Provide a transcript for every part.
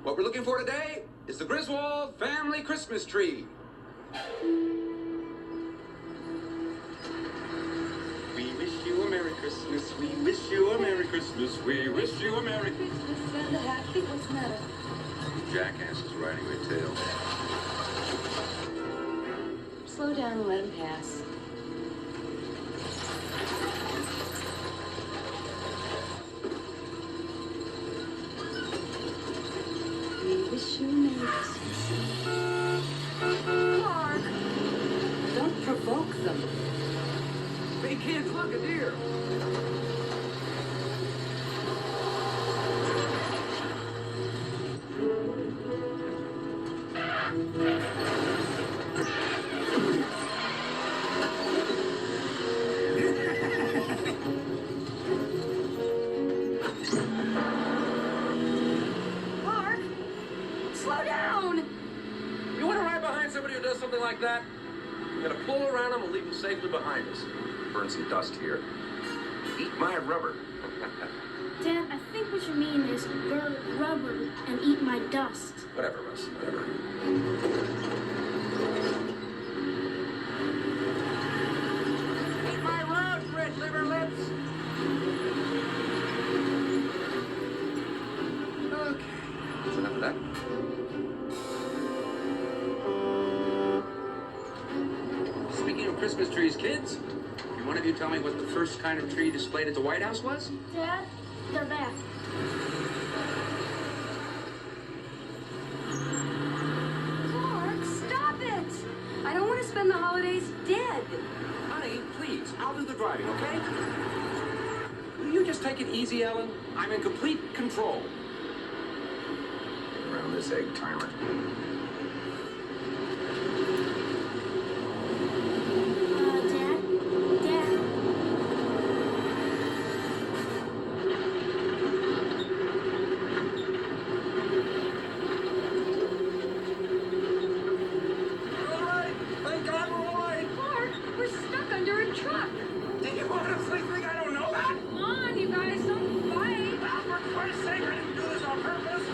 What we're looking for today is the Griswold family Christmas tree. We wish you a Merry Christmas. We wish you a Merry Christmas. We wish you a Merry Christmas and a happy what's matter? Jackass is riding their tail. Slow down and let him pass. We wish you a Merry Christmas. Clark! Don't provoke them. Hey kids, look, a deer. Clark! Slow down! You want to ride behind somebody who does something like that? We're gonna pull around them and leave them safely behind us. Burn some dust here. Eat my rubber. Dad, I think what you mean is burn rubber and eat my dust. Whatever, Russ, whatever. Eat my road, red liver lips. Okay, that's enough of that. Speaking of Christmas trees, kids, can one of you tell me what the first kind of tree displayed at the White House was? Dad, they're back. Clark, stop it! I don't want to spend the holidays dead. Honey, please, I'll do the driving, okay? Will you just take it easy, Ellen? I'm in complete control. Around this egg timer. Dad? Dad? All right, thank God we're all right. Clark, we're stuck under a truck. Did you honestly think I don't know that? Come on, you guys, don't fight. Ah, for Christ's sake, I didn't do this on purpose.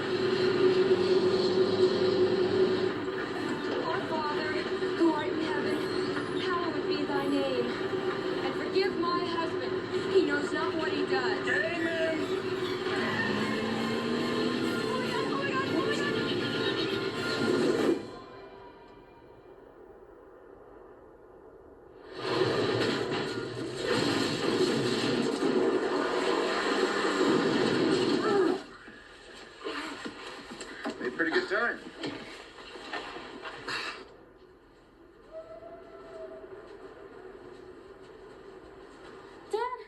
Our Father, who art in heaven, hallowed be thy name. And forgive my husband. He knows not what he does. Amen. Oh my God, oh my God, oh my God. Made a pretty good time. Dad,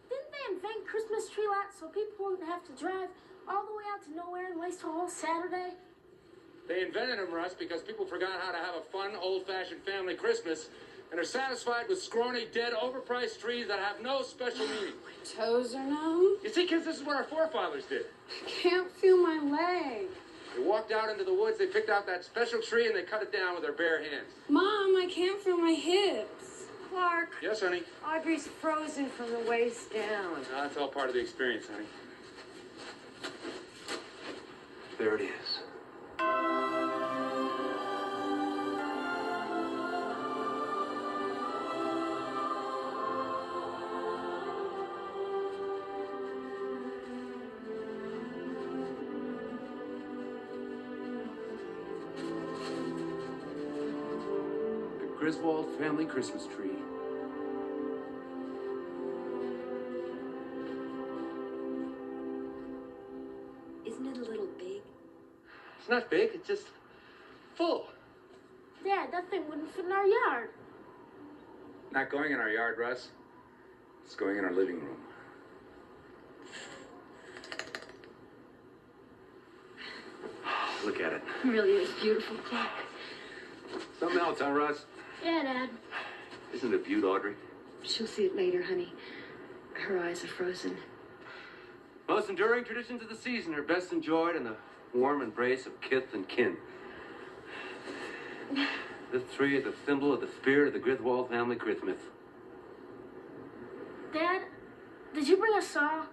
didn't they invent Christmas tree lots so people wouldn't have to drive all the way out to nowhere and waste a whole Saturday? They invented them, Russ, because people forgot how to have a fun, old-fashioned family Christmas and are satisfied with scrawny, dead, overpriced trees that have no special meaning. Toes are numb. You see, kids, this is what our forefathers did. I can't feel my leg. They walked out into the woods, they picked out that special tree, and they cut it down with their bare hands. Mom, I can't feel my hips. Clark, Yes, honey? Audrey's frozen from the waist down. No, that's all part of the experience, honey. There it is. The Griswold family Christmas tree. Isn't it a little big? It's not big, it's just full. Dad, that thing wouldn't fit in our yard. Not going in our yard, Russ. It's going in our living room. Look at it. It really is beautiful, Clark. Something else, huh, Russ? Yeah, Dad. Isn't it a beaut, Audrey? She'll see it later, honey. Her eyes are frozen. Most enduring traditions of the season are best enjoyed in the warm embrace of kith and kin. This tree is a symbol of the spirit of the Griswold family Christmas. Dad, did you bring a saw?